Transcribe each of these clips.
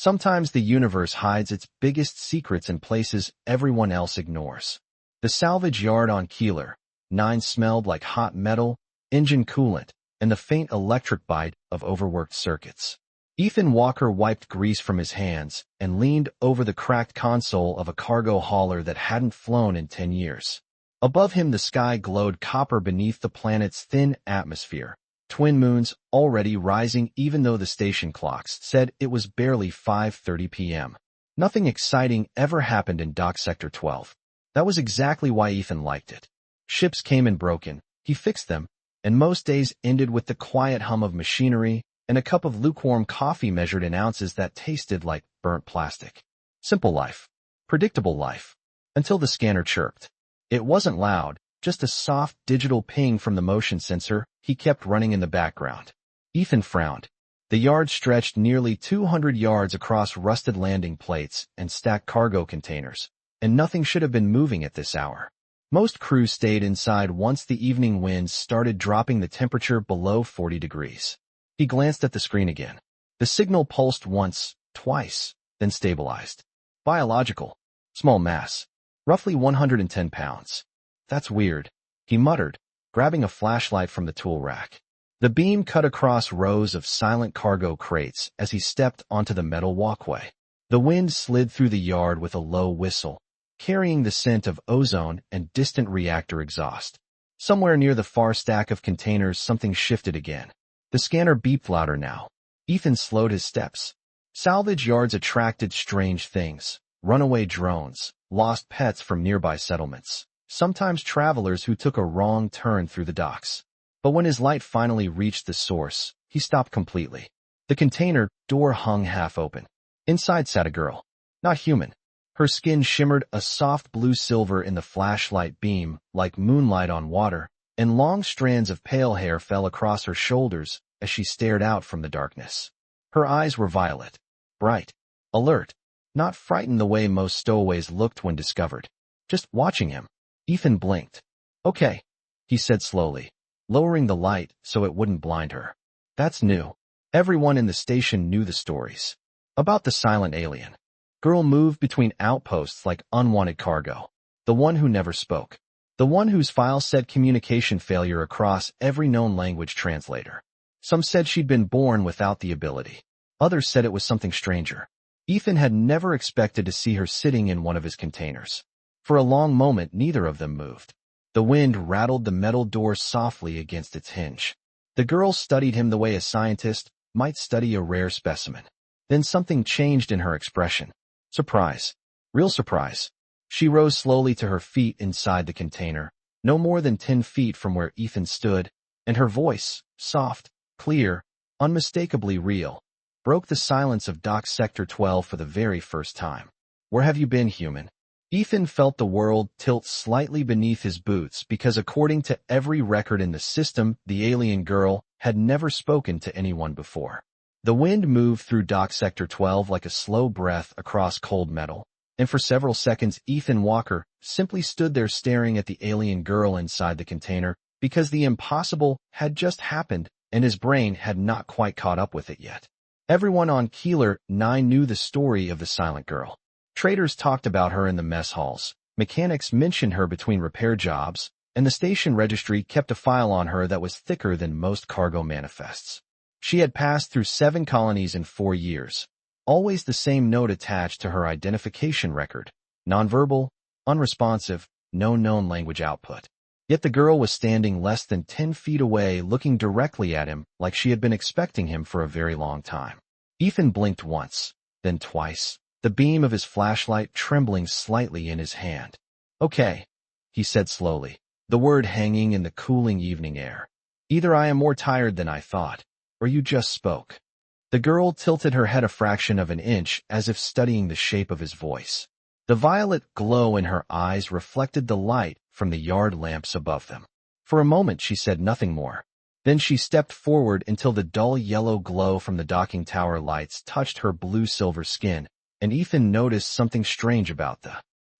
Sometimes the universe hides its biggest secrets in places everyone else ignores. The salvage yard on Keeler 9 smelled like hot metal, engine coolant, and the faint electric bite of overworked circuits. Ethan Walker wiped grease from his hands and leaned over the cracked console of a cargo hauler that hadn't flown in 10 years. Above him the sky glowed copper beneath the planet's thin atmosphere. Twin moons already rising even though the station clocks said it was barely 5:30 p.m. Nothing exciting ever happened in Dock Sector 12. That was exactly why Ethan liked it. Ships came and broken, he fixed them, and most days ended with the quiet hum of machinery and a cup of lukewarm coffee measured in ounces that tasted like burnt plastic. Simple life. Predictable life. Until the scanner chirped. It wasn't loud, just a soft digital ping from the motion sensor he kept running in the background. Ethan frowned. The yard stretched nearly 200 yards across rusted landing plates and stacked cargo containers, and nothing should have been moving at this hour. Most crews stayed inside once the evening winds started dropping the temperature below 40 degrees. He glanced at the screen again. The signal pulsed once, twice, then stabilized. Biological. Small mass. Roughly 110 pounds. That's weird, he muttered, grabbing a flashlight from the tool rack. The beam cut across rows of silent cargo crates as he stepped onto the metal walkway. The wind slid through the yard with a low whistle, carrying the scent of ozone and distant reactor exhaust. Somewhere near the far stack of containers something shifted again. The scanner beeped louder now. Ethan slowed his steps. Salvage yards attracted strange things. Runaway drones, lost pets from nearby settlements. Sometimes travelers who took a wrong turn through the docks. But when his light finally reached the source, he stopped completely. The container door hung half open. Inside sat a girl. Not human. Her skin shimmered a soft blue-silver in the flashlight beam, like moonlight on water, and long strands of pale hair fell across her shoulders as she stared out from the darkness. Her eyes were violet, bright, alert, not frightened the way most stowaways looked when discovered. Just watching him. Ethan blinked. Okay, he said slowly, lowering the light so it wouldn't blind her. That's new. Everyone in the station knew the stories. About the silent alien. Girl moved between outposts like unwanted cargo. The one who never spoke. The one whose file said communication failure across every known language translator. Some said she'd been born without the ability. Others said it was something stranger. Ethan had never expected to see her sitting in one of his containers. For a long moment, neither of them moved. The wind rattled the metal door softly against its hinge. The girl studied him the way a scientist might study a rare specimen. Then something changed in her expression. Surprise. Real surprise. She rose slowly to her feet inside the container, no more than 10 feet from where Ethan stood, and her voice, soft, clear, unmistakably real, broke the silence of Dock Sector 12 for the very first time. Where have you been, human? Ethan felt the world tilt slightly beneath his boots because according to every record in the system, the alien girl had never spoken to anyone before. The wind moved through Dock Sector 12 like a slow breath across cold metal, and for several seconds Ethan Walker simply stood there staring at the alien girl inside the container because the impossible had just happened and his brain had not quite caught up with it yet. Everyone on Keeler 9 knew the story of the silent girl. Traders talked about her in the mess halls, mechanics mentioned her between repair jobs, and the station registry kept a file on her that was thicker than most cargo manifests. She had passed through 7 colonies in 4 years. Always the same note attached to her identification record. Nonverbal, unresponsive, no known language output. Yet the girl was standing less than 10 feet away looking directly at him like she had been expecting him for a very long time. Ethan blinked once, then twice, the beam of his flashlight trembling slightly in his hand. Okay, he said slowly, the word hanging in the cooling evening air. Either I am more tired than I thought, or you just spoke. The girl tilted her head a fraction of an inch as if studying the shape of his voice. The violet glow in her eyes reflected the light from the yard lamps above them. For a moment she said nothing more. Then she stepped forward until the dull yellow glow from the docking tower lights touched her blue-silver skin, and Ethan noticed something strange about the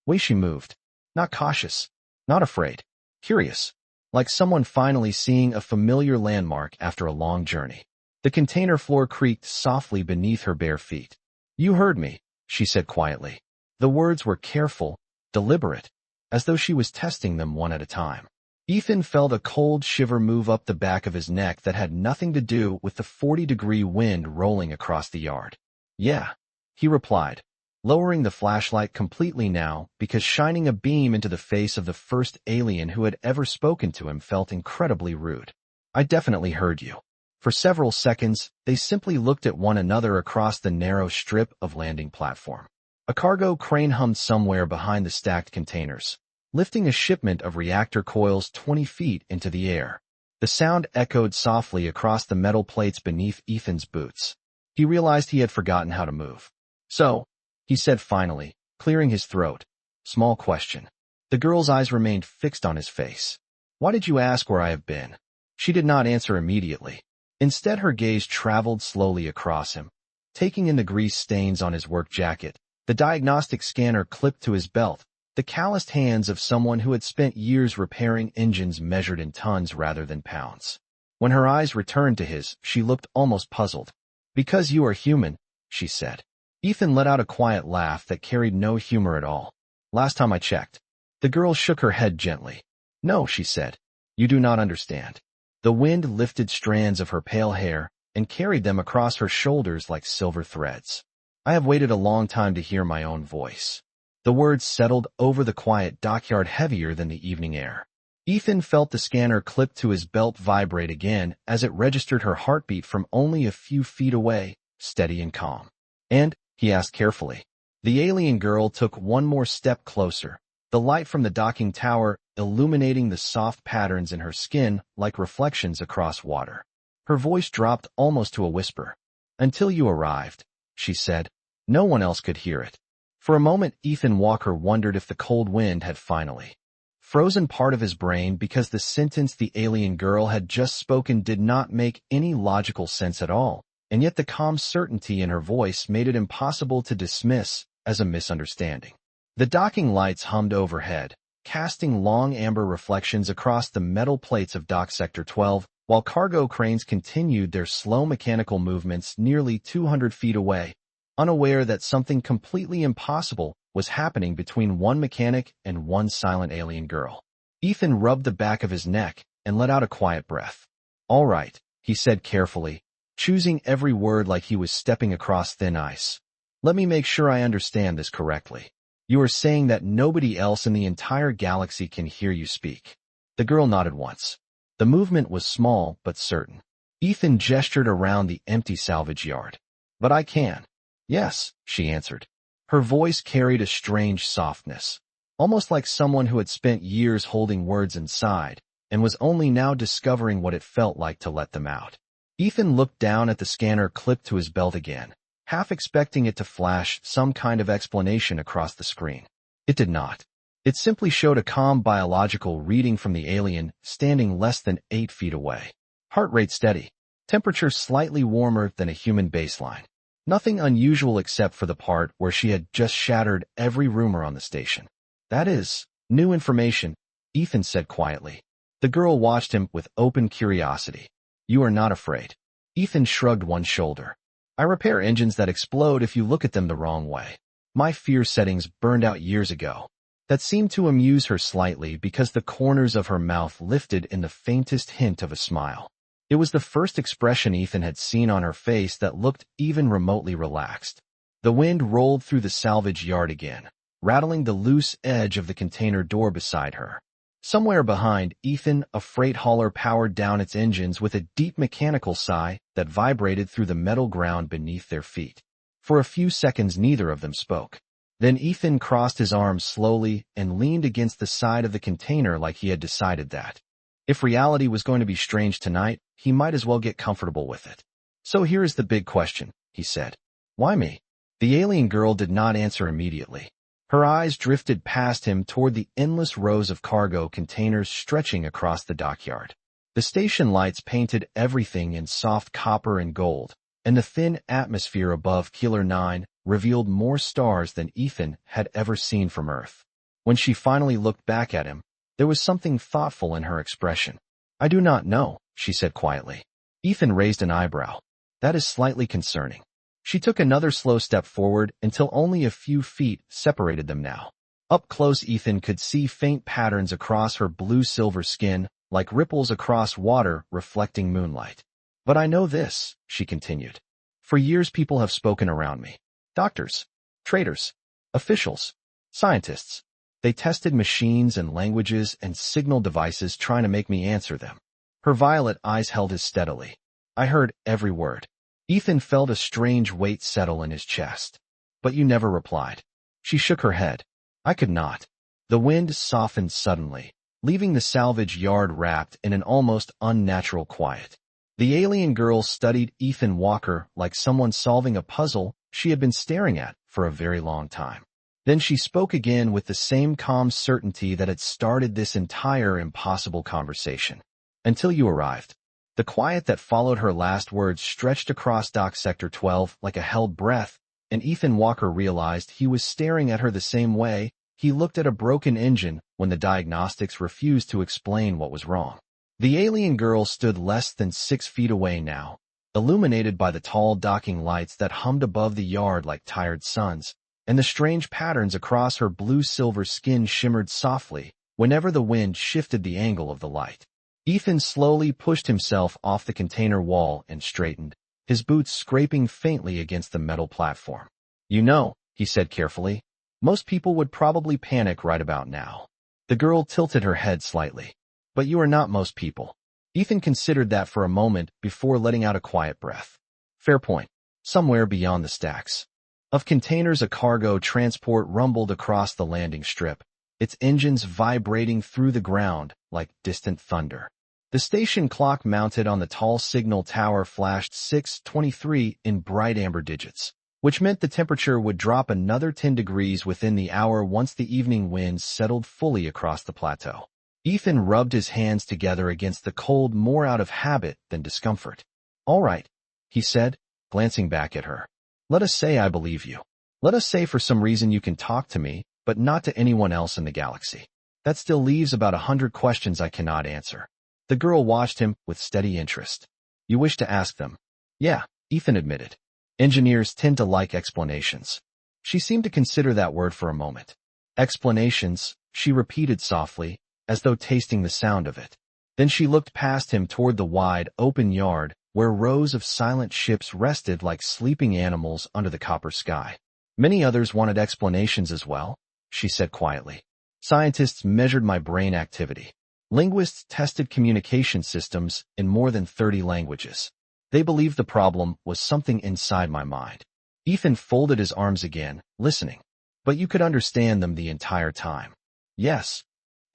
way she moved. Not cautious, not afraid, curious, like someone finally seeing a familiar landmark after a long journey. The container floor creaked softly beneath her bare feet. You heard me, she said quietly. The words were careful, deliberate, as though she was testing them one at a time. Ethan felt a cold shiver move up the back of his neck that had nothing to do with the 40-degree wind rolling across the yard. Yeah, he replied, lowering the flashlight completely now because shining a beam into the face of the first alien who had ever spoken to him felt incredibly rude. I definitely heard you. For several seconds, they simply looked at one another across the narrow strip of landing platform. A cargo crane hummed somewhere behind the stacked containers, lifting a shipment of reactor coils 20 feet into the air. The sound echoed softly across the metal plates beneath Ethan's boots. He realized he had forgotten how to move. So, he said finally, clearing his throat. Small question. The girl's eyes remained fixed on his face. Why did you ask where I have been? She did not answer immediately. Instead, her gaze traveled slowly across him, taking in the grease stains on his work jacket, the diagnostic scanner clipped to his belt, the calloused hands of someone who had spent years repairing engines measured in tons rather than pounds. When her eyes returned to his, she looked almost puzzled. Because you are human, she said. Ethan let out a quiet laugh that carried no humor at all. Last time I checked. The girl shook her head gently. No, she said. You do not understand. The wind lifted strands of her pale hair and carried them across her shoulders like silver threads. I have waited a long time to hear my own voice. The words settled over the quiet dockyard heavier than the evening air. Ethan felt the scanner clipped to his belt vibrate again as it registered her heartbeat from only a few feet away, steady and calm. And, he asked carefully. The alien girl took one more step closer, the light from the docking tower illuminating the soft patterns in her skin like reflections across water. Her voice dropped almost to a whisper. Until you arrived, she said. No one else could hear it. For a moment, Ethan Walker wondered if the cold wind had finally frozen part of his brain because the sentence the alien girl had just spoken did not make any logical sense at all, and yet the calm certainty in her voice made it impossible to dismiss as a misunderstanding. The docking lights hummed overhead, casting long amber reflections across the metal plates of Dock Sector 12, while cargo cranes continued their slow mechanical movements nearly 200 feet away, unaware that something completely impossible was happening between one mechanic and one silent alien girl. Ethan rubbed the back of his neck and let out a quiet breath. All right, he said carefully, choosing every word like he was stepping across thin ice. Let me make sure I understand this correctly. You are saying that nobody else in the entire galaxy can hear you speak. The girl nodded once. The movement was small but certain. Ethan gestured around the empty salvage yard. But I can. Yes, she answered. Her voice carried a strange softness, almost like someone who had spent years holding words inside and was only now discovering what it felt like to let them out. Ethan looked down at the scanner clipped to his belt again, half expecting it to flash some kind of explanation across the screen. It did not. It simply showed a calm biological reading from the alien standing less than 8 feet away. Heart rate steady. Temperature slightly warmer than a human baseline. Nothing unusual except for the part where she had just shattered every rumor on the station. That is new information, Ethan said quietly. The girl watched him with open curiosity. You are not afraid. Ethan shrugged one shoulder. I repair engines that explode if you look at them the wrong way. My fear settings burned out years ago. That seemed to amuse her slightly because the corners of her mouth lifted in the faintest hint of a smile. It was the first expression Ethan had seen on her face that looked even remotely relaxed. The wind rolled through the salvage yard again, rattling the loose edge of the container door beside her. Somewhere behind, Ethan, a freight hauler, powered down its engines with a deep mechanical sigh that vibrated through the metal ground beneath their feet. For a few seconds, neither of them spoke. Then Ethan crossed his arms slowly and leaned against the side of the container like he had decided that, if reality was going to be strange tonight, he might as well get comfortable with it. So here is the big question, he said. Why me? The alien girl did not answer immediately. Her eyes drifted past him toward the endless rows of cargo containers stretching across the dockyard. The station lights painted everything in soft copper and gold, and the thin atmosphere above Killer 9 revealed more stars than Ethan had ever seen from Earth. When she finally looked back at him, there was something thoughtful in her expression. I do not know, she said quietly. Ethan raised an eyebrow. That is slightly concerning. She took another slow step forward until only a few feet separated them now. Up close, Ethan could see faint patterns across her blue-silver skin, like ripples across water reflecting moonlight. "But I know this," she continued. "For years people have spoken around me. Doctors, traders, officials, scientists. They tested machines and languages and signal devices trying to make me answer them." Her violet eyes held his steadily. "I heard every word." Ethan felt a strange weight settle in his chest. "But you never replied." She shook her head. "I could not." The wind softened suddenly, leaving the salvage yard wrapped in an almost unnatural quiet. The alien girl studied Ethan Walker like someone solving a puzzle she had been staring at for a very long time. Then she spoke again with the same calm certainty that had started this entire impossible conversation. "Until you arrived." The quiet that followed her last words stretched across Dock Sector 12 like a held breath, and Ethan Walker realized he was staring at her the same way he looked at a broken engine when the diagnostics refused to explain what was wrong. The alien girl stood less than 6 feet away now, illuminated by the tall docking lights that hummed above the yard like tired suns, and the strange patterns across her blue-silver skin shimmered softly whenever the wind shifted the angle of the light. Ethan slowly pushed himself off the container wall and straightened, his boots scraping faintly against the metal platform. "You know," he said carefully, "most people would probably panic right about now." The girl tilted her head slightly. "But you are not most people." Ethan considered that for a moment before letting out a quiet breath. "Fair point." Somewhere beyond the stacks of containers, a cargo transport rumbled across the landing strip, its engines vibrating through the ground like distant thunder. The station clock mounted on the tall signal tower flashed 6:23 in bright amber digits, which meant the temperature would drop another 10 degrees within the hour once the evening winds settled fully across the plateau. Ethan rubbed his hands together against the cold more out of habit than discomfort. "All right," he said, glancing back at her. "Let us say I believe you. Let us say for some reason you can talk to me, but not to anyone else in the galaxy. That still leaves about 100 questions I cannot answer." The girl watched him with steady interest. "You wish to ask them?" "Yeah," Ethan admitted. "Engineers tend to like explanations." She seemed to consider that word for a moment. "Explanations," she repeated softly, as though tasting the sound of it. Then she looked past him toward the wide, open yard, where rows of silent ships rested like sleeping animals under the copper sky. "Many others wanted explanations as well," she said quietly. "Scientists measured my brain activity. Linguists tested communication systems in more than 30 languages. They believed the problem was something inside my mind." Ethan folded his arms again, listening. "But you could understand them the entire time?" "Yes."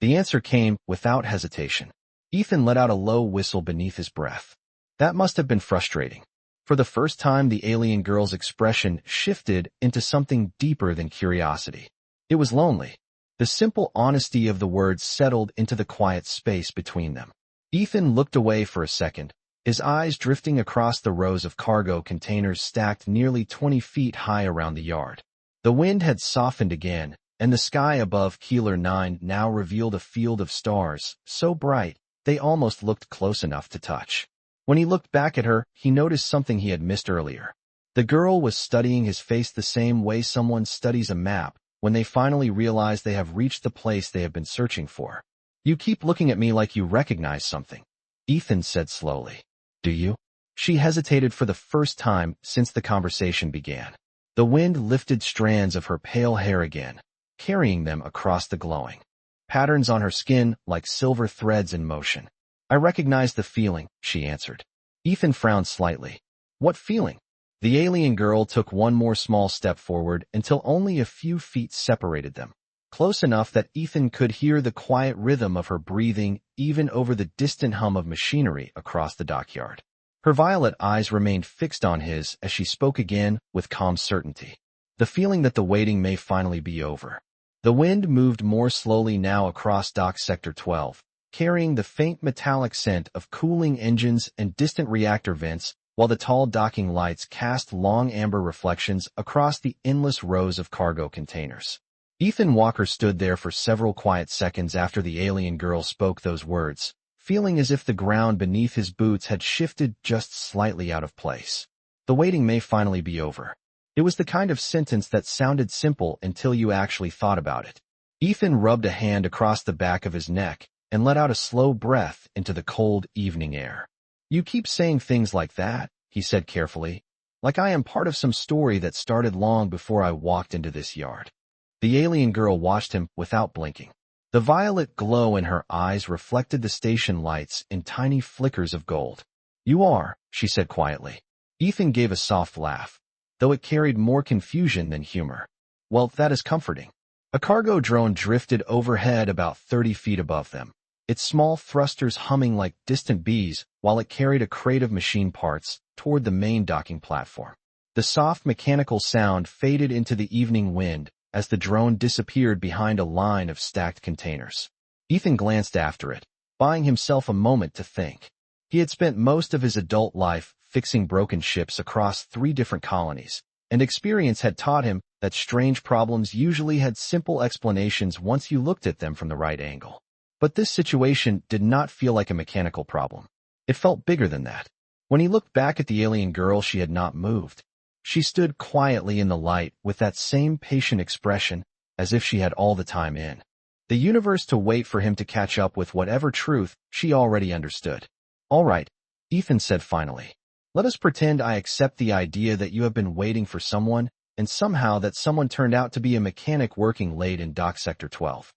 The answer came without hesitation. Ethan let out a low whistle beneath his breath. That must have been frustrating. For the first time, the alien girl's expression shifted into something deeper than curiosity. It was lonely. The simple honesty of the words settled into the quiet space between them. Ethan looked away for a second, his eyes drifting across the rows of cargo containers stacked nearly 20 feet high around the yard. The wind had softened again, and the sky above Keeler 9 now revealed a field of stars, so bright they almost looked close enough to touch. When he looked back at her, he noticed something he had missed earlier. The girl was studying his face the same way someone studies a map when they finally realize they have reached the place they have been searching for. "You keep looking at me like you recognize something," Ethan said slowly. "Do you?" She hesitated for the first time since the conversation began. The wind lifted strands of her pale hair again, carrying them across the glowing patterns on her skin like silver threads in motion. "I recognize the feeling," she answered. Ethan frowned slightly. "What feeling?" The alien girl took one more small step forward until only a few feet separated them, close enough that Ethan could hear the quiet rhythm of her breathing even over the distant hum of machinery across the dockyard. Her violet eyes remained fixed on his as she spoke again with calm certainty. "The feeling that the waiting may finally be over." The wind moved more slowly now across Dock Sector 12, carrying the faint metallic scent of cooling engines and distant reactor vents, while the tall docking lights cast long amber reflections across the endless rows of cargo containers. Ethan Walker stood there for several quiet seconds after the alien girl spoke those words, feeling as if the ground beneath his boots had shifted just slightly out of place. The waiting may finally be over. It was the kind of sentence that sounded simple until you actually thought about it. Ethan rubbed a hand across the back of his neck and let out a slow breath into the cold evening air. You keep saying things like that, he said carefully, like I am part of some story that started long before I walked into this yard. The alien girl watched him without blinking. The violet glow in her eyes reflected the station lights in tiny flickers of gold. You are, she said quietly. Ethan gave a soft laugh, though it carried more confusion than humor. Well, that is comforting. A cargo drone drifted overhead about 30 feet above them, its small thrusters humming like distant bees while it carried a crate of machine parts toward the main docking platform. The soft mechanical sound faded into the evening wind as the drone disappeared behind a line of stacked containers. Ethan glanced after it, buying himself a moment to think. He had spent most of his adult life fixing broken ships across 3 different colonies, and experience had taught him that strange problems usually had simple explanations once you looked at them from the right angle. But this situation did not feel like a mechanical problem. It felt bigger than that. When he looked back at the alien girl, she had not moved. She stood quietly in the light with that same patient expression, as if she had all the time in the universe to wait for him to catch up with whatever truth she already understood. All right, Ethan said finally. Let us pretend I accept the idea that you have been waiting for someone, and somehow that someone turned out to be a mechanic working late in Dock Sector 12.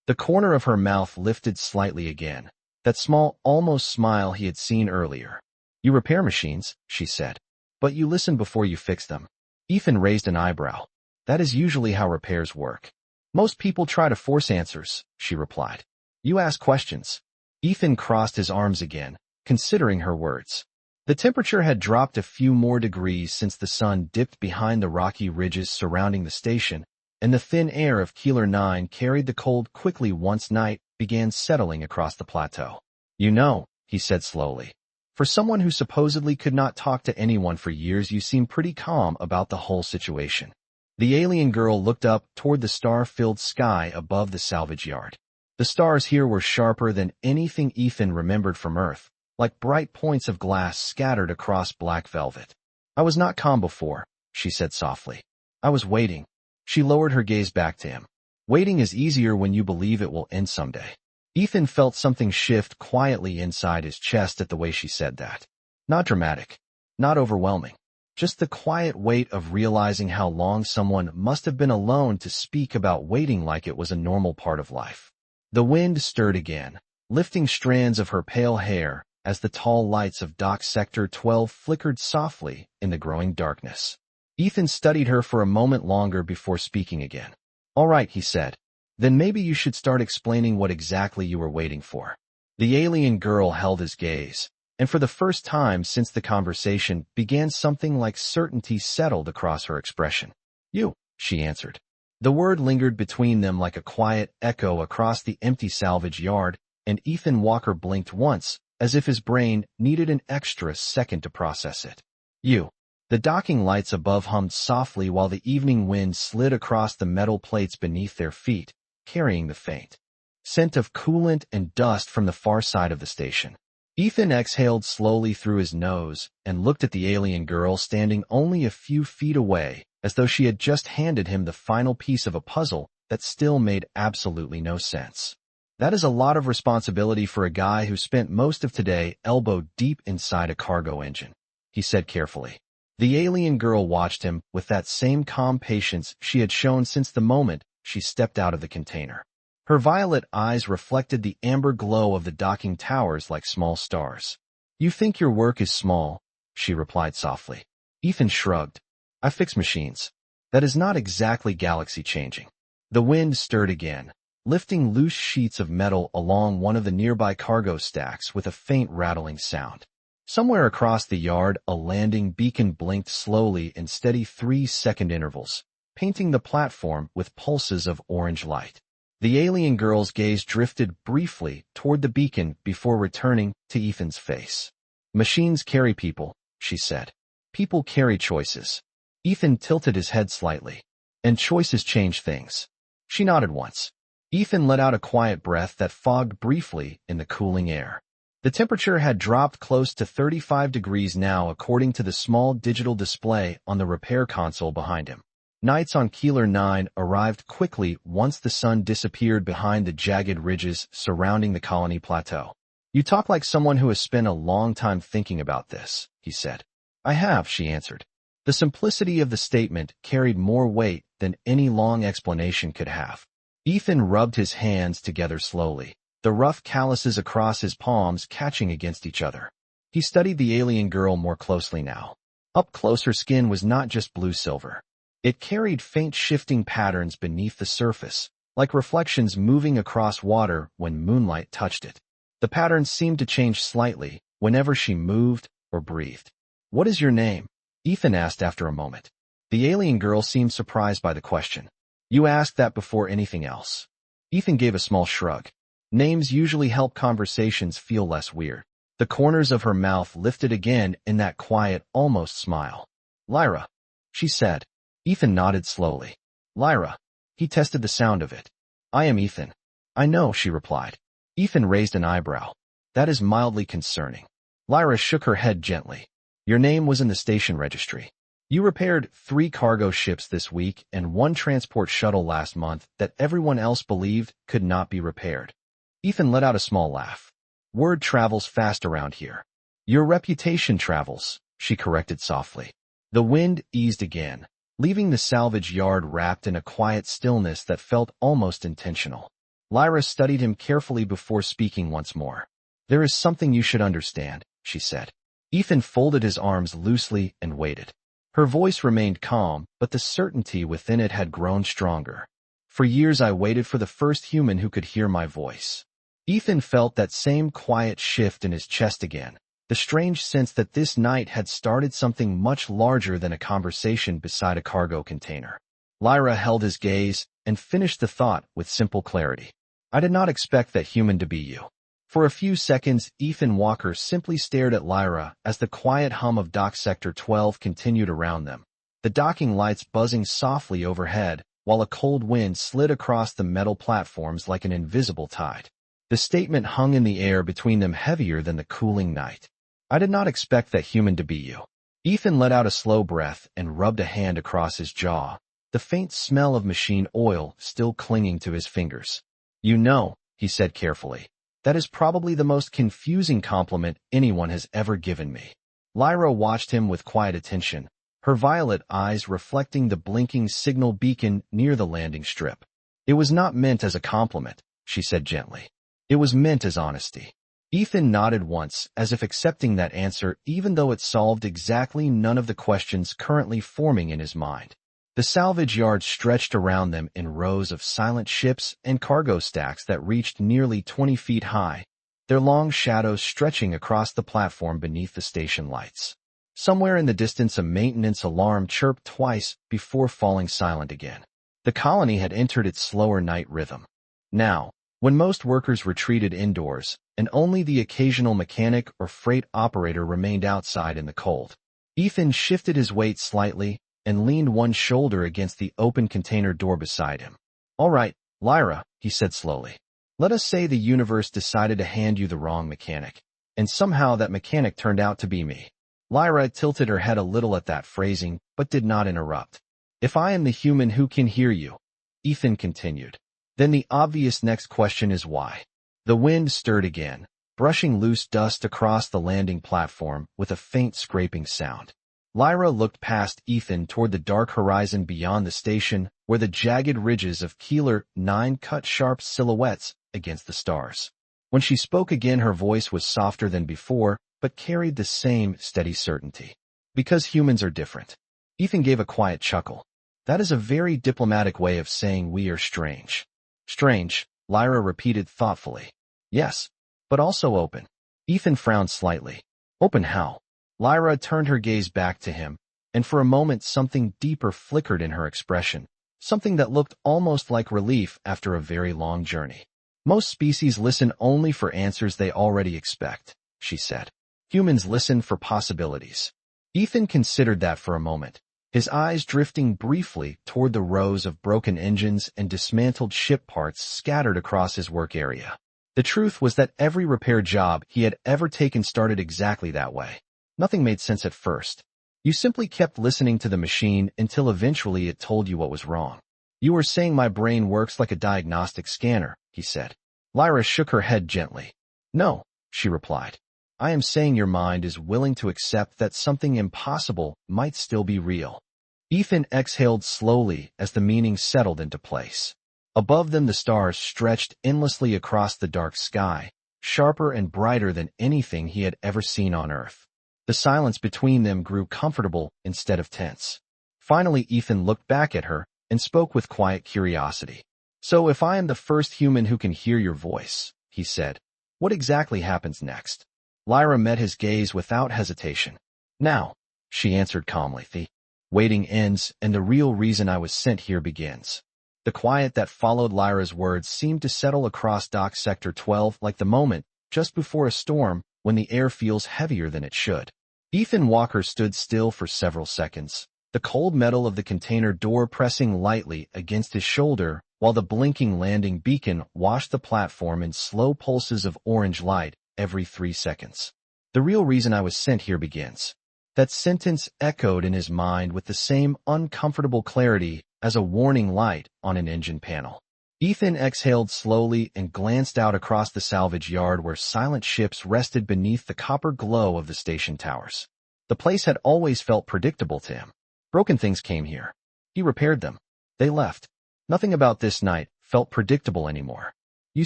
The corner of her mouth lifted slightly again, that small, almost smile he had seen earlier. You repair machines, she said. But you listen before you fix them. Ethan raised an eyebrow. That is usually how repairs work. Most people try to force answers, she replied. You ask questions. Ethan crossed his arms again, considering her words. The temperature had dropped a few more degrees since the sun dipped behind the rocky ridges surrounding the station, and the thin air of Keeler 9 carried the cold quickly once night began settling across the plateau. You know, he said slowly. For someone who supposedly could not talk to anyone for years, you seem pretty calm about the whole situation. The alien girl looked up toward the star-filled sky above the salvage yard. The stars here were sharper than anything Ethan remembered from Earth, like bright points of glass scattered across black velvet. I was not calm before, she said softly. I was waiting. She lowered her gaze back to him. Waiting is easier when you believe it will end someday. Ethan felt something shift quietly inside his chest at the way she said that. Not dramatic, not overwhelming, just the quiet weight of realizing how long someone must have been alone to speak about waiting like it was a normal part of life. The wind stirred again, lifting strands of her pale hair as the tall lights of Dock Sector 12 flickered softly in the growing darkness. Ethan studied her for a moment longer before speaking again. All right, he said. Then maybe you should start explaining what exactly you were waiting for. The alien girl held his gaze, and for the first time since the conversation began, something like certainty settled across her expression. You, she answered. The word lingered between them like a quiet echo across the empty salvage yard, and Ethan Walker blinked once, as if his brain needed an extra second to process it. You. The docking lights above hummed softly while the evening wind slid across the metal plates beneath their feet, carrying the faint scent of coolant and dust from the far side of the station. Ethan exhaled slowly through his nose and looked at the alien girl standing only a few feet away, as though she had just handed him the final piece of a puzzle that still made absolutely no sense. That is a lot of responsibility for a guy who spent most of today elbow deep inside a cargo engine, he said carefully. The alien girl watched him with that same calm patience she had shown since the moment she stepped out of the container. Her violet eyes reflected the amber glow of the docking towers like small stars. You think your work is small, she replied softly. Ethan shrugged. I fix machines. That is not exactly galaxy-changing. The wind stirred again, lifting loose sheets of metal along one of the nearby cargo stacks with a faint rattling sound. Somewhere across the yard, a landing beacon blinked slowly in steady 3-second intervals, painting the platform with pulses of orange light. The alien girl's gaze drifted briefly toward the beacon before returning to Ethan's face. Machines carry people, she said. People carry choices. Ethan tilted his head slightly. And choices change things. She nodded once. Ethan let out a quiet breath that fogged briefly in the cooling air. The temperature had dropped close to 35 degrees now according to the small digital display on the repair console behind him. Nights on Keeler 9 arrived quickly once the sun disappeared behind the jagged ridges surrounding the colony plateau. "You talk like someone who has spent a long time thinking about this," he said. "I have," she answered. The simplicity of the statement carried more weight than any long explanation could have. Ethan rubbed his hands together slowly, the rough calluses across his palms catching against each other. He studied the alien girl more closely now. Up close, her skin was not just blue-silver. It carried faint shifting patterns beneath the surface, like reflections moving across water when moonlight touched it. The patterns seemed to change slightly whenever she moved or breathed. "What is your name?" Ethan asked after a moment. The alien girl seemed surprised by the question. "You asked that before anything else." Ethan gave a small shrug. Names usually help conversations feel less weird. The corners of her mouth lifted again in that quiet, almost smile. "Lyra," she said. Ethan nodded slowly. "Lyra." He tested the sound of it. "I am Ethan." "I know," she replied. Ethan raised an eyebrow. "That is mildly concerning." Lyra shook her head gently. "Your name was in the station registry. You repaired 3 cargo ships this week and 1 transport shuttle last month that everyone else believed could not be repaired." Ethan let out a small laugh. "Word travels fast around here." "Your reputation travels," she corrected softly. The wind eased again, leaving the salvage yard wrapped in a quiet stillness that felt almost intentional. Lyra studied him carefully before speaking once more. "There is something you should understand," she said. Ethan folded his arms loosely and waited. Her voice remained calm, but the certainty within it had grown stronger. "For years I waited for the first human who could hear my voice." Ethan felt that same quiet shift in his chest again, the strange sense that this night had started something much larger than a conversation beside a cargo container. Lyra held his gaze and finished the thought with simple clarity. "I did not expect that human to be you." For a few seconds, Ethan Walker simply stared at Lyra as the quiet hum of Dock Sector 12 continued around them, the docking lights buzzing softly overhead, while a cold wind slid across the metal platforms like an invisible tide. The statement hung in the air between them heavier than the cooling night. "I did not expect that human to be you." Ethan let out a slow breath and rubbed a hand across his jaw, the faint smell of machine oil still clinging to his fingers. "You know," he said carefully, "that is probably the most confusing compliment anyone has ever given me." Lyra watched him with quiet attention, her violet eyes reflecting the blinking signal beacon near the landing strip. "It was not meant as a compliment," she said gently. "It was meant as honesty." Ethan nodded once, as if accepting that answer even though it solved exactly none of the questions currently forming in his mind. The salvage yard stretched around them in rows of silent ships and cargo stacks that reached nearly 20 feet high, their long shadows stretching across the platform beneath the station lights. Somewhere in the distance a maintenance alarm chirped twice before falling silent again. The colony had entered its slower night rhythm. Now, when most workers retreated indoors, and only the occasional mechanic or freight operator remained outside in the cold, Ethan shifted his weight slightly and leaned one shoulder against the open container door beside him. "All right, Lyra," he said slowly. "Let us say the universe decided to hand you the wrong mechanic, and somehow that mechanic turned out to be me." Lyra tilted her head a little at that phrasing, but did not interrupt. "If I am the human who can hear you," Ethan continued, "then the obvious next question is why." The wind stirred again, brushing loose dust across the landing platform with a faint scraping sound. Lyra looked past Ethan toward the dark horizon beyond the station, where the jagged ridges of Keeler 9 cut sharp silhouettes against the stars. When she spoke again, her voice was softer than before, but carried the same steady certainty. "Because humans are different." Ethan gave a quiet chuckle. "That is a very diplomatic way of saying we are strange." "Strange," Lyra repeated thoughtfully. "Yes, but also open." Ethan frowned slightly. "Open how?" Lyra turned her gaze back to him, and for a moment something deeper flickered in her expression, something that looked almost like relief after a very long journey. "Most species listen only for answers they already expect," she said. "Humans listen for possibilities." Ethan considered that for a moment, his eyes drifting briefly toward the rows of broken engines and dismantled ship parts scattered across his work area. The truth was that every repair job he had ever taken started exactly that way. Nothing made sense at first. You simply kept listening to the machine until eventually it told you what was wrong. You were saying my brain works like a diagnostic scanner, he said. Lyra shook her head gently. No, she replied. I am saying your mind is willing to accept that something impossible might still be real. Ethan exhaled slowly as the meaning settled into place. Above them the stars stretched endlessly across the dark sky, sharper and brighter than anything he had ever seen on Earth. The silence between them grew comfortable instead of tense. Finally Ethan looked back at her and spoke with quiet curiosity. So if I am the first human who can hear your voice, he said, what exactly happens next? Lyra met his gaze without hesitation. Now, she answered calmly, the waiting ends and the real reason I was sent here begins. The quiet that followed Lyra's words seemed to settle across Dock Sector 12 like the moment, just before a storm, when the air feels heavier than it should. Ethan Walker stood still for several seconds, the cold metal of the container door pressing lightly against his shoulder, while the blinking landing beacon washed the platform in slow pulses of orange light every 3 seconds. The real reason I was sent here begins. That sentence echoed in his mind with the same uncomfortable clarity as a warning light on an engine panel. Ethan exhaled slowly and glanced out across the salvage yard where silent ships rested beneath the copper glow of the station towers. The place had always felt predictable to him. Broken things came here. He repaired them. They left. Nothing about this night felt predictable anymore. You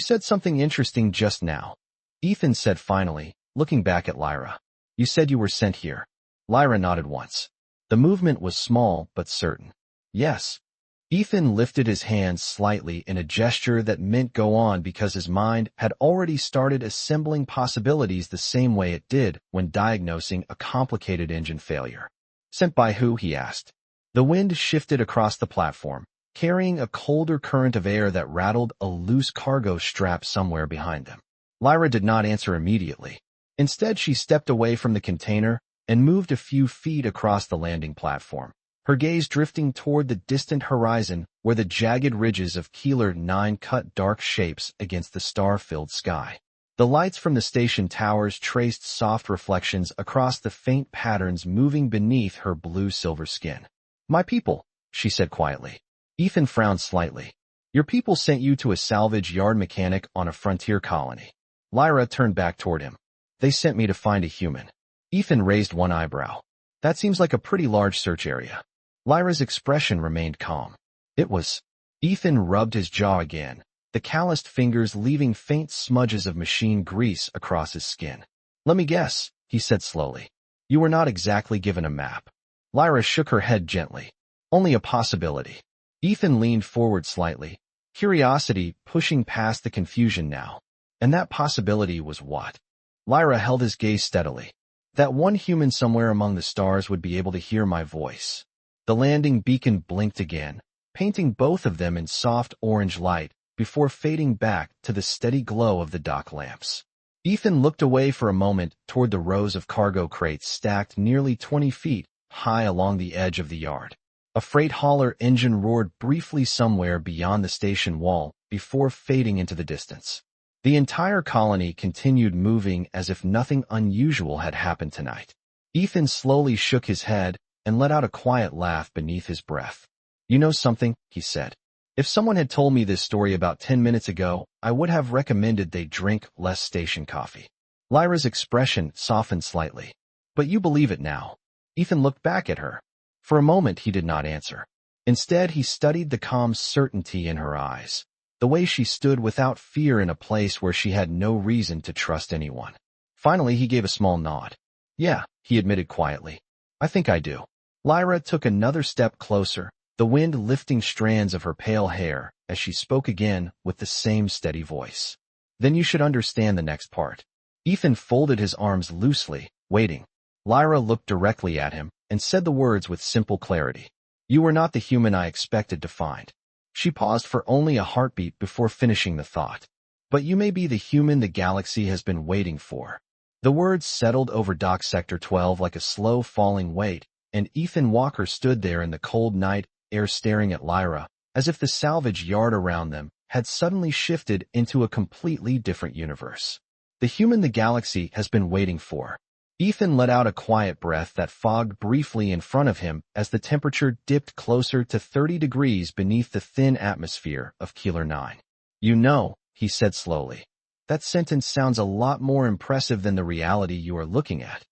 said something interesting just now, Ethan said finally, looking back at Lyra. You said you were sent here. Lyra nodded once. The movement was small but certain. Yes. Ethan lifted his hands slightly in a gesture that meant go on because his mind had already started assembling possibilities the same way it did when diagnosing a complicated engine failure. Sent by who? He asked. The wind shifted across the platform, carrying a colder current of air that rattled a loose cargo strap somewhere behind them. Lyra did not answer immediately. Instead, she stepped away from the container and moved a few feet across the landing platform, her gaze drifting toward the distant horizon where the jagged ridges of Keeler 9 cut dark shapes against the star-filled sky. The lights from the station towers traced soft reflections across the faint patterns moving beneath her blue-silver skin. My people, she said quietly. Ethan frowned slightly. Your people sent you to a salvage yard mechanic on a frontier colony. Lyra turned back toward him. They sent me to find a human. Ethan raised one eyebrow. That seems like a pretty large search area. Lyra's expression remained calm. It was. Ethan rubbed his jaw again, the calloused fingers leaving faint smudges of machine grease across his skin. Let me guess, he said slowly. You were not exactly given a map. Lyra shook her head gently. Only a possibility. Ethan leaned forward slightly, curiosity pushing past the confusion now. And that possibility was what? Lyra held his gaze steadily. That one human somewhere among the stars would be able to hear my voice. The landing beacon blinked again, painting both of them in soft orange light before fading back to the steady glow of the dock lamps. Ethan looked away for a moment toward the rows of cargo crates stacked nearly 20 feet high along the edge of the yard. A freight hauler engine roared briefly somewhere beyond the station wall before fading into the distance. The entire colony continued moving as if nothing unusual had happened tonight. Ethan slowly shook his head and let out a quiet laugh beneath his breath. You know something, he said. If someone had told me this story about 10 minutes ago, I would have recommended they drink less station coffee. Lyra's expression softened slightly. But you believe it now. Ethan looked back at her. For a moment he did not answer. Instead he studied the calm certainty in her eyes. The way she stood without fear in a place where she had no reason to trust anyone. Finally, he gave a small nod. Yeah, he admitted quietly. I think I do. Lyra took another step closer, the wind lifting strands of her pale hair as she spoke again with the same steady voice. Then you should understand the next part. Ethan folded his arms loosely, waiting. Lyra looked directly at him and said the words with simple clarity. You were not the human I expected to find. She paused for only a heartbeat before finishing the thought. But you may be the human the galaxy has been waiting for. The words settled over Dock Sector 12 like a slow falling weight, and Ethan Walker stood there in the cold night air staring at Lyra, as if the salvage yard around them had suddenly shifted into a completely different universe. The human the galaxy has been waiting for. Ethan let out a quiet breath that fogged briefly in front of him as the temperature dipped closer to 30 degrees beneath the thin atmosphere of Keeler 9. You know, he said slowly. That sentence sounds a lot more impressive than the reality you are looking at.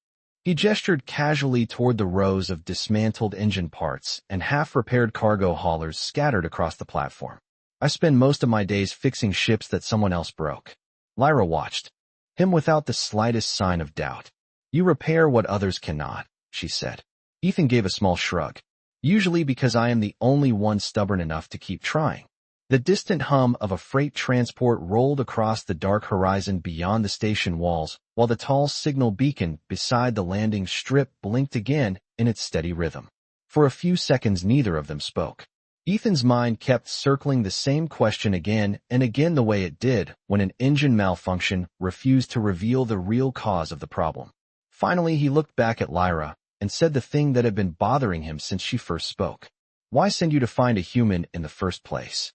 He gestured casually toward the rows of dismantled engine parts and half-repaired cargo haulers scattered across the platform. I spend most of my days fixing ships that someone else broke. Lyra watched him without the slightest sign of doubt. You repair what others cannot, she said. Ethan gave a small shrug. Usually because I am the only one stubborn enough to keep trying. The distant hum of a freight transport rolled across the dark horizon beyond the station walls, while the tall signal beacon beside the landing strip blinked again in its steady rhythm. For a few seconds neither of them spoke. Ethan's mind kept circling the same question again and again the way it did when an engine malfunction refused to reveal the real cause of the problem. Finally, he looked back at Lyra and said the thing that had been bothering him since she first spoke. Why send you to find a human in the first place?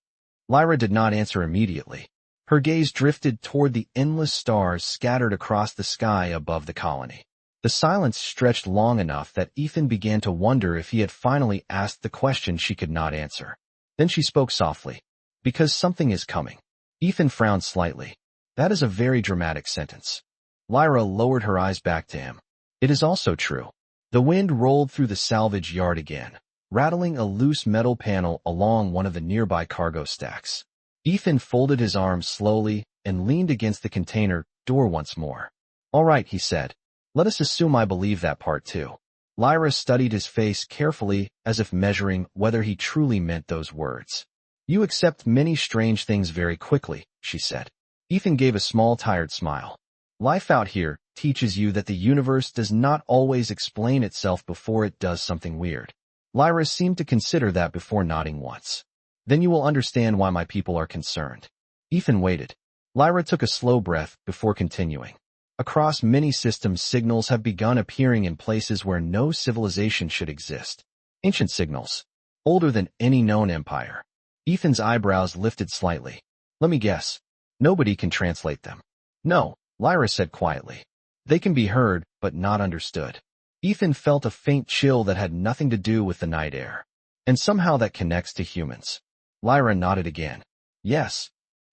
Lyra did not answer immediately. Her gaze drifted toward the endless stars scattered across the sky above the colony. The silence stretched long enough that Ethan began to wonder if he had finally asked the question she could not answer. Then she spoke softly. Because something is coming. Ethan frowned slightly. That is a very dramatic sentence. Lyra lowered her eyes back to him. It is also true. The wind rolled through the salvage yard again, rattling a loose metal panel along one of the nearby cargo stacks. Ethan folded his arms slowly and leaned against the container door once more. All right, he said. Let us assume I believe that part too. Lyra studied his face carefully as if measuring whether he truly meant those words. You accept many strange things very quickly, she said. Ethan gave a small tired smile. Life out here teaches you that the universe does not always explain itself before it does something weird. Lyra seemed to consider that before nodding once. Then you will understand why my people are concerned. Ethan waited. Lyra took a slow breath before continuing. Across many systems, signals have begun appearing in places where no civilization should exist. Ancient signals. Older than any known empire. Ethan's eyebrows lifted slightly. Let me guess. Nobody can translate them. No, Lyra said quietly. They can be heard, but not understood. Ethan felt a faint chill that had nothing to do with the night air. And somehow that connects to humans. Lyra nodded again. Yes.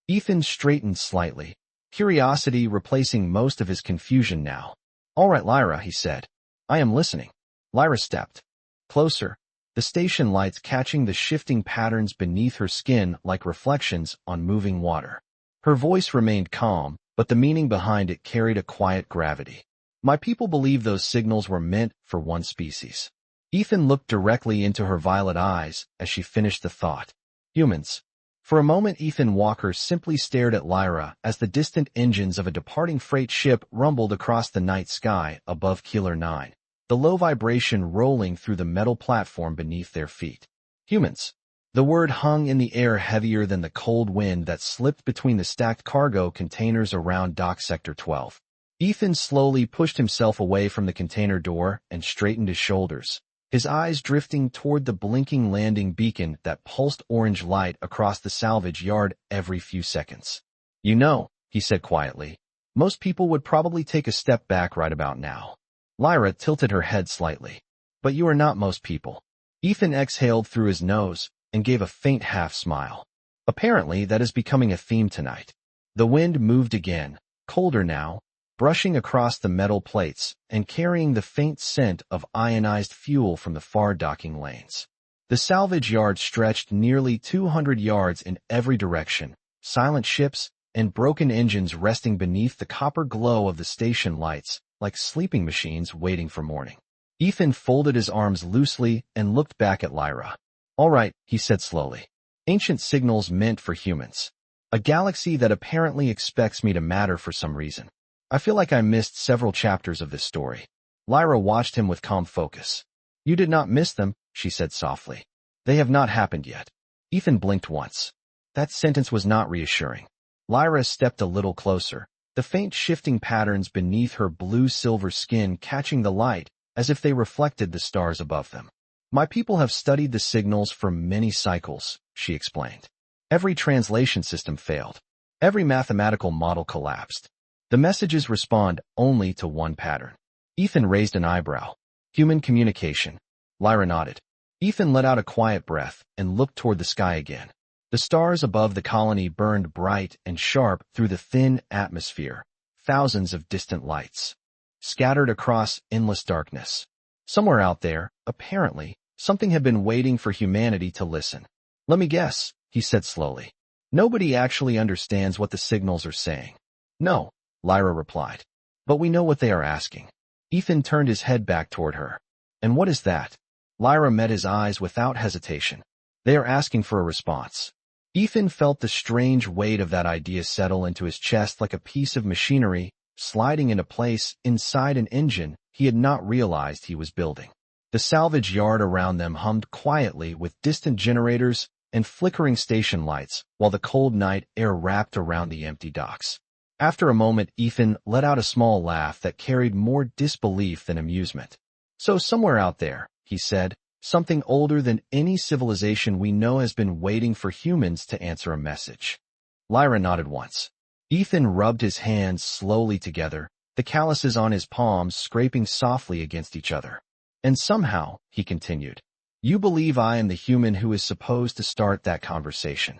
Ethan straightened slightly, curiosity replacing most of his confusion now. All right, Lyra, he said. I am listening. Lyra stepped closer, the station lights catching the shifting patterns beneath her skin like reflections on moving water. Her voice remained calm, but the meaning behind it carried a quiet gravity. My people believe those signals were meant for one species. Ethan looked directly into her violet eyes as she finished the thought. Humans. For a moment, Ethan Walker simply stared at Lyra as the distant engines of a departing freight ship rumbled across the night sky above Keeler 9, the low vibration rolling through the metal platform beneath their feet. Humans. The word hung in the air heavier than the cold wind that slipped between the stacked cargo containers around Dock Sector 12. Ethan slowly pushed himself away from the container door and straightened his shoulders, his eyes drifting toward the blinking landing beacon that pulsed orange light across the salvage yard every few seconds. You know, he said quietly, most people would probably take a step back right about now. Lyra tilted her head slightly. But you are not most people. Ethan exhaled through his nose and gave a faint half-smile. Apparently, that is becoming a theme tonight. The wind moved again, colder now, brushing across the metal plates and carrying the faint scent of ionized fuel from the far docking lanes. The salvage yard stretched nearly 200 yards in every direction, silent ships and broken engines resting beneath the copper glow of the station lights like sleeping machines waiting for morning. Ethan folded his arms loosely and looked back at Lyra. All right, he said slowly. Ancient signals meant for humans. A galaxy that apparently expects me to matter for some reason. I feel like I missed several chapters of this story. Lyra watched him with calm focus. You did not miss them, she said softly. They have not happened yet. Ethan blinked once. That sentence was not reassuring. Lyra stepped a little closer, the faint shifting patterns beneath her blue-silver skin catching the light as if they reflected the stars above them. My people have studied the signals for many cycles, she explained. Every translation system failed. Every mathematical model collapsed. The messages respond only to one pattern. Ethan raised an eyebrow. Human communication. Lyra nodded. Ethan let out a quiet breath and looked toward the sky again. The stars above the colony burned bright and sharp through the thin atmosphere, thousands of distant lights, scattered across endless darkness. Somewhere out there, apparently, something had been waiting for humanity to listen. Let me guess, he said slowly. Nobody actually understands what the signals are saying. No, Lyra replied. But we know what they are asking. Ethan turned his head back toward her. And what is that? Lyra met his eyes without hesitation. They are asking for a response. Ethan felt the strange weight of that idea settle into his chest like a piece of machinery sliding into place inside an engine he had not realized he was building. The salvage yard around them hummed quietly with distant generators and flickering station lights while the cold night air wrapped around the empty docks. After a moment, Ethan let out a small laugh that carried more disbelief than amusement. So somewhere out there, he said, something older than any civilization we know has been waiting for humans to answer a message. Lyra nodded once. Ethan rubbed his hands slowly together, the calluses on his palms scraping softly against each other. And somehow, he continued, you believe I am the human who is supposed to start that conversation.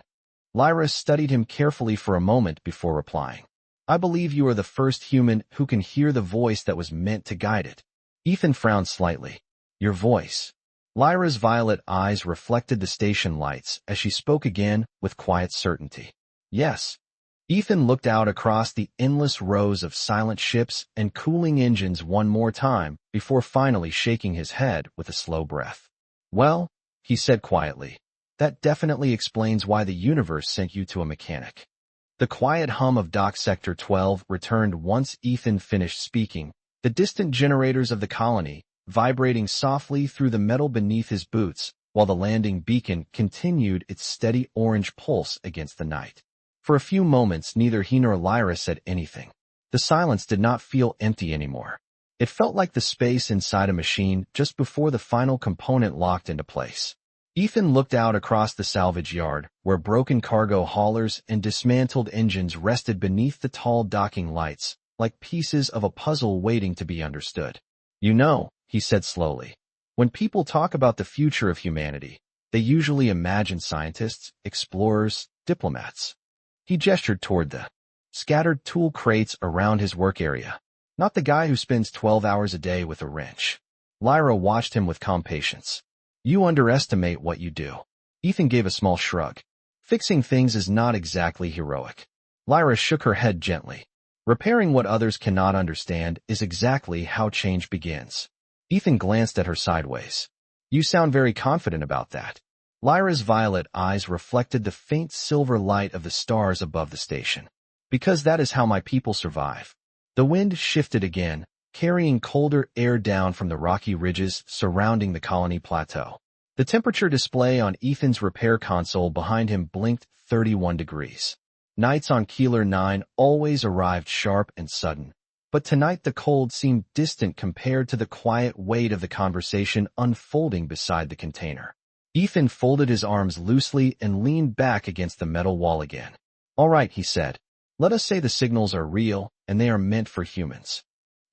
Lyra studied him carefully for a moment before replying. I believe you are the first human who can hear the voice that was meant to guide it. Ethan frowned slightly. Your voice. Lyra's violet eyes reflected the station lights as she spoke again with quiet certainty. Yes. Ethan looked out across the endless rows of silent ships and cooling engines one more time before finally shaking his head with a slow breath. Well, he said quietly, that definitely explains why the universe sent you to a mechanic. The quiet hum of Dock Sector 12 returned once Ethan finished speaking, the distant generators of the colony vibrating softly through the metal beneath his boots, while the landing beacon continued its steady orange pulse against the night. For a few moments, neither he nor Lyra said anything. The silence did not feel empty anymore. It felt like the space inside a machine just before the final component locked into place. Ethan looked out across the salvage yard, where broken cargo haulers and dismantled engines rested beneath the tall docking lights, like pieces of a puzzle waiting to be understood. You know, he said slowly, when people talk about the future of humanity, they usually imagine scientists, explorers, diplomats. He gestured toward the scattered tool crates around his work area, not the guy who spends 12 hours a day with a wrench. Lyra watched him with calm patience. You underestimate what you do. Ethan gave a small shrug. Fixing things is not exactly heroic. Lyra shook her head gently. Repairing what others cannot understand is exactly how change begins. Ethan glanced at her sideways. You sound very confident about that. Lyra's violet eyes reflected the faint silver light of the stars above the station. Because that is how my people survive. The wind shifted again, carrying colder air down from the rocky ridges surrounding the colony plateau. The temperature display on Ethan's repair console behind him blinked 31 degrees. Nights on Keeler 9 always arrived sharp and sudden, but tonight the cold seemed distant compared to the quiet weight of the conversation unfolding beside the container. Ethan folded his arms loosely and leaned back against the metal wall again. All right, he said. Let us say the signals are real and they are meant for humans.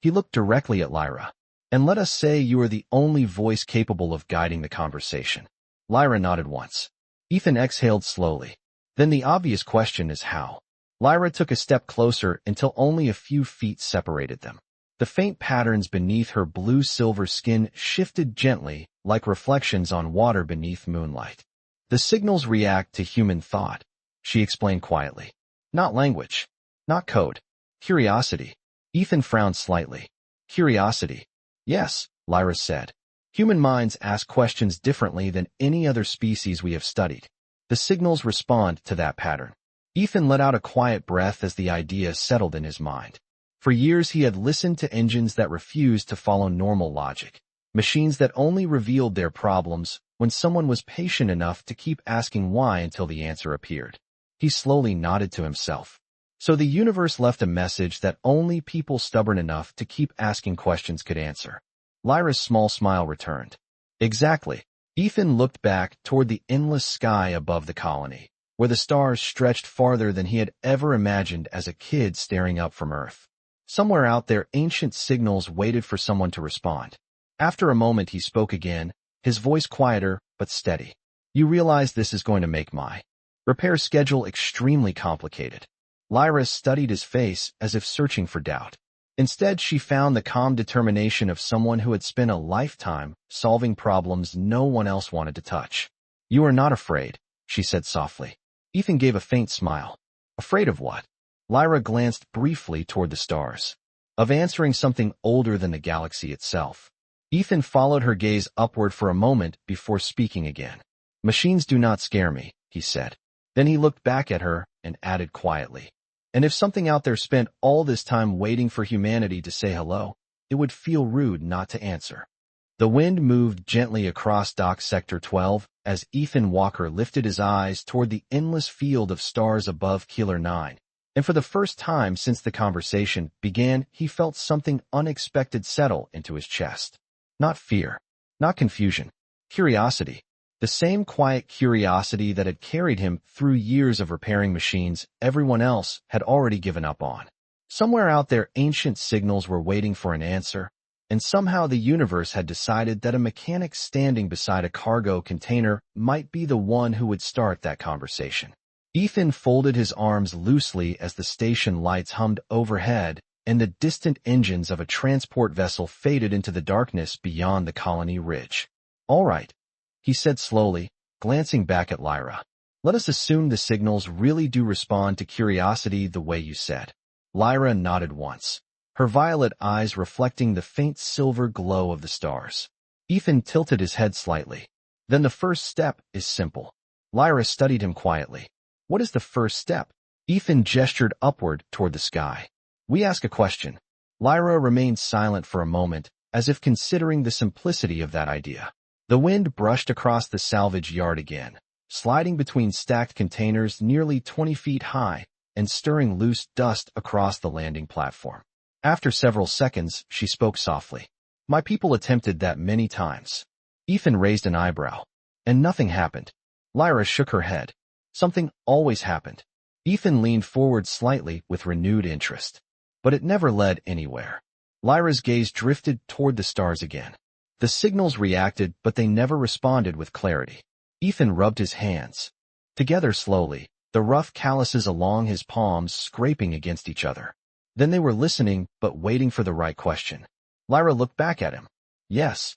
He looked directly at Lyra. And let us say you are the only voice capable of guiding the conversation. Lyra nodded once. Ethan exhaled slowly. Then the obvious question is how. Lyra took a step closer until only a few feet separated them. The faint patterns beneath her blue-silver skin shifted gently, like reflections on water beneath moonlight. The signals react to human thought, she explained quietly. Not language. Not code. Curiosity. Ethan frowned slightly. Curiosity. Yes, Lyra said. Human minds ask questions differently than any other species we have studied. The signals respond to that pattern. Ethan let out a quiet breath as the idea settled in his mind. For years he had listened to engines that refused to follow normal logic, machines that only revealed their problems when someone was patient enough to keep asking why until the answer appeared. He slowly nodded to himself. So the universe left a message that only people stubborn enough to keep asking questions could answer. Lyra's small smile returned. Exactly. Ethan looked back toward the endless sky above the colony. where the stars stretched farther than he had ever imagined as a kid staring up from Earth. Somewhere out there, ancient signals waited for someone to respond. After a moment, he spoke again, his voice quieter but steady. You realize this is going to make my repair schedule extremely complicated. Lyra studied his face as if searching for doubt. Instead, she found the calm determination of someone who had spent a lifetime solving problems no one else wanted to touch. You are not afraid, she said softly. Ethan gave a faint smile. Afraid of what? Lyra glanced briefly toward the stars. Of answering something older than the galaxy itself. Ethan followed her gaze upward for a moment before speaking again. Machines do not scare me, he said. Then he looked back at her and added quietly. And if something out there spent all this time waiting for humanity to say hello, it would feel rude not to answer. The wind moved gently across Dock Sector 12 as Ethan Walker lifted his eyes toward the endless field of stars above Keeler 9. And for the first time since the conversation began, he felt something unexpected settle into his chest. Not fear, not confusion, curiosity. The same quiet curiosity that had carried him through years of repairing machines everyone else had already given up on. Somewhere out there, ancient signals were waiting for an answer, and somehow the universe had decided that a mechanic standing beside a cargo container might be the one who would start that conversation. Ethan folded his arms loosely as the station lights hummed overhead and the distant engines of a transport vessel faded into the darkness beyond the colony ridge. All right, he said slowly, glancing back at Lyra. Let us assume the signals really do respond to curiosity the way you said. Lyra nodded once, her violet eyes reflecting the faint silver glow of the stars. Ethan tilted his head slightly. Then the first step is simple. Lyra studied him quietly. What is the first step? Ethan gestured upward toward the sky. We ask a question. Lyra remained silent for a moment, as if considering the simplicity of that idea. The wind brushed across the salvage yard again, sliding between stacked containers nearly 20 feet high and stirring loose dust across the landing platform. After several seconds, she spoke softly. My people attempted that many times. Ethan raised an eyebrow. And nothing happened. Lyra shook her head. Something always happened. Ethan leaned forward slightly with renewed interest. But it never led anywhere. Lyra's gaze drifted toward the stars again. The signals reacted, but they never responded with clarity. Ethan rubbed his hands. Together slowly, the rough calluses along his palms scraping against each other. Then they were listening, but waiting for the right question. Lyra looked back at him. Yes.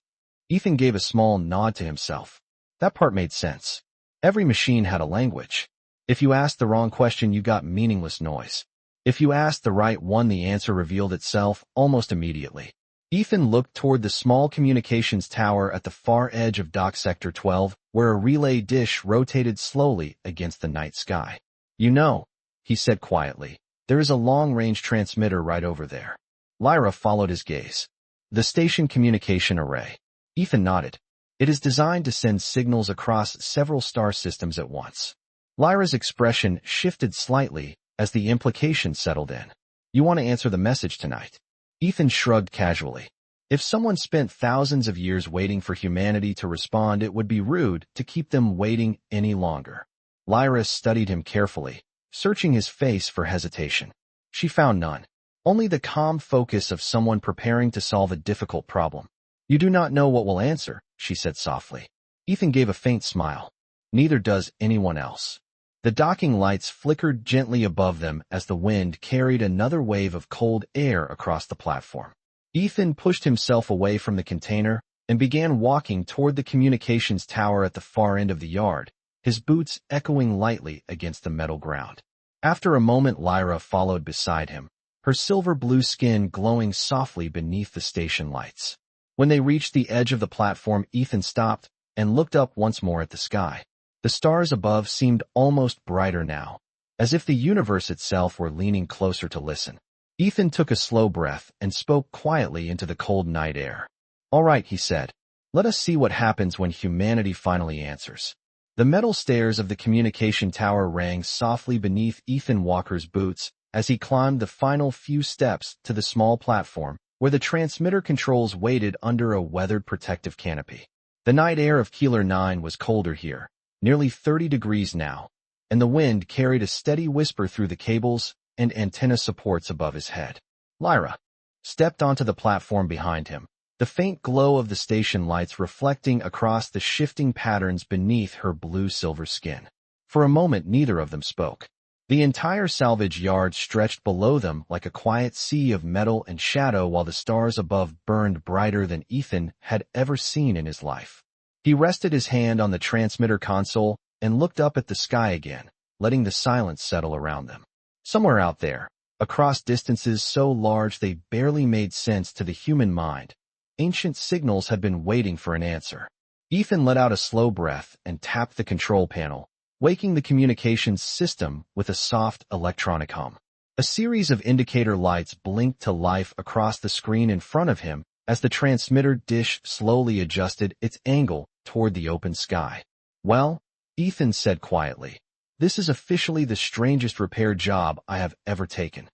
Ethan gave a small nod to himself. That part made sense. Every machine had a language. If you asked the wrong question, you got meaningless noise. If you asked the right one, the answer revealed itself almost immediately. Ethan looked toward the small communications tower at the far edge of Dock Sector 12, where a relay dish rotated slowly against the night sky. You know, he said quietly, there is a long-range transmitter right over there. Lyra followed his gaze. The station communication array. Ethan nodded. It is designed to send signals across several star systems at once. Lyra's expression shifted slightly as the implication settled in. You want to answer the message tonight? Ethan shrugged casually. If someone spent thousands of years waiting for humanity to respond, it would be rude to keep them waiting any longer. Lyra studied him carefully, searching his face for hesitation. She found none. Only the calm focus of someone preparing to solve a difficult problem. You do not know what will answer, she said softly. Ethan gave a faint smile. Neither does anyone else. The docking lights flickered gently above them as the wind carried another wave of cold air across the platform. Ethan pushed himself away from the container and began walking toward the communications tower at the far end of the yard, his boots echoing lightly against the metal ground. After a moment, Lyra followed beside him, her silver-blue skin glowing softly beneath the station lights. When they reached the edge of the platform, Ethan stopped and looked up once more at the sky. The stars above seemed almost brighter now, as if the universe itself were leaning closer to listen. Ethan took a slow breath and spoke quietly into the cold night air. All right, he said. Let us see what happens when humanity finally answers. The metal stairs of the communication tower rang softly beneath Ethan Walker's boots as he climbed the final few steps to the small platform where the transmitter controls waited under a weathered protective canopy. The night air of Keeler 9 was colder here, nearly 30 degrees now, and the wind carried a steady whisper through the cables and antenna supports above his head. Lyra stepped onto the platform behind him, the faint glow of the station lights reflecting across the shifting patterns beneath her blue-silver skin. For a moment, neither of them spoke. The entire salvage yard stretched below them like a quiet sea of metal and shadow while the stars above burned brighter than Ethan had ever seen in his life. He rested his hand on the transmitter console and looked up at the sky again, letting the silence settle around them. Somewhere out there, across distances so large they barely made sense to the human mind, ancient signals had been waiting for an answer. Ethan let out a slow breath and tapped the control panel, waking the communications system with a soft electronic hum. A series of indicator lights blinked to life across the screen in front of him as the transmitter dish slowly adjusted its angle toward the open sky. "Well," Ethan said quietly, "this is officially the strangest repair job I have ever taken."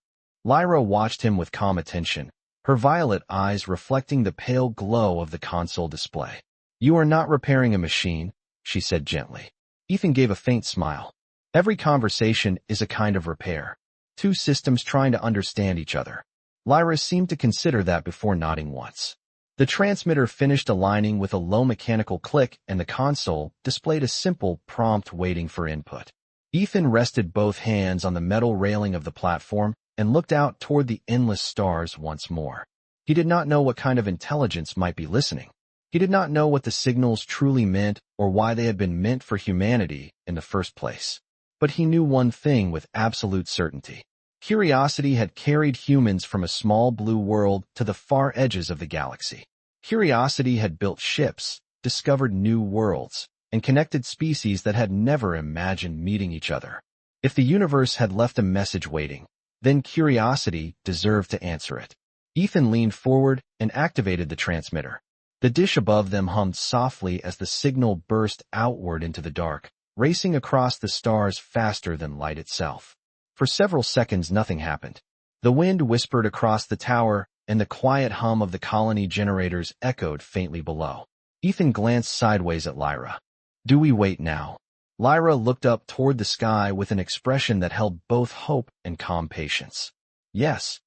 Lyra watched him with calm attention, her violet eyes reflecting the pale glow of the console display. "You are not repairing a machine," she said gently. Ethan gave a faint smile. "Every conversation is a kind of repair. Two systems trying to understand each other." Lyra seemed to consider that before nodding once. The transmitter finished aligning with a low mechanical click and the console displayed a simple prompt waiting for input. Ethan rested both hands on the metal railing of the platform and looked out toward the endless stars once more. He did not know what kind of intelligence might be listening. He did not know what the signals truly meant or why they had been meant for humanity in the first place. But he knew one thing with absolute certainty. Curiosity had carried humans from a small blue world to the far edges of the galaxy. Curiosity had built ships, discovered new worlds, and connected species that had never imagined meeting each other. If the universe had left a message waiting, then curiosity deserved to answer it. Ethan leaned forward and activated the transmitter. The dish above them hummed softly as the signal burst outward into the dark, racing across the stars faster than light itself. For several seconds nothing happened. The wind whispered across the tower, and the quiet hum of the colony generators echoed faintly below. Ethan glanced sideways at Lyra. "Do we wait now?" Lyra looked up toward the sky with an expression that held both hope and calm patience. "Yes."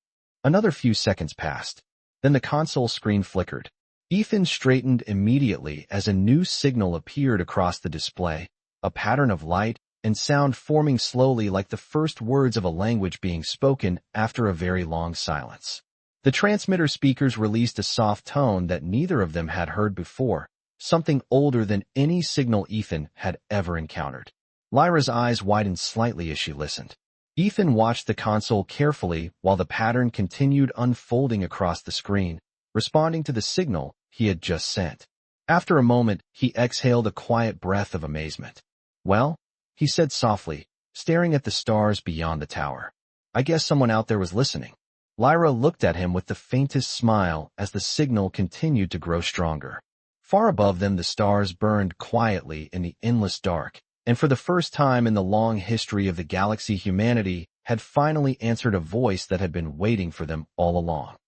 Another few seconds passed. Then the console screen flickered. Ethan straightened immediately as a new signal appeared across the display, a pattern of light and sound forming slowly like the first words of a language being spoken after a very long silence. The transmitter speakers released a soft tone that neither of them had heard before, something older than any signal Ethan had ever encountered. Lyra's eyes widened slightly as she listened. Ethan watched the console carefully while the pattern continued unfolding across the screen, responding to the signal he had just sent. After a moment, he exhaled a quiet breath of amazement. "Well," he said softly, staring at the stars beyond the tower. "I guess someone out there was listening." Lyra looked at him with the faintest smile as the signal continued to grow stronger. Far above them the stars burned quietly in the endless dark, and for the first time in the long history of the galaxy humanity had finally answered a voice that had been waiting for them all along.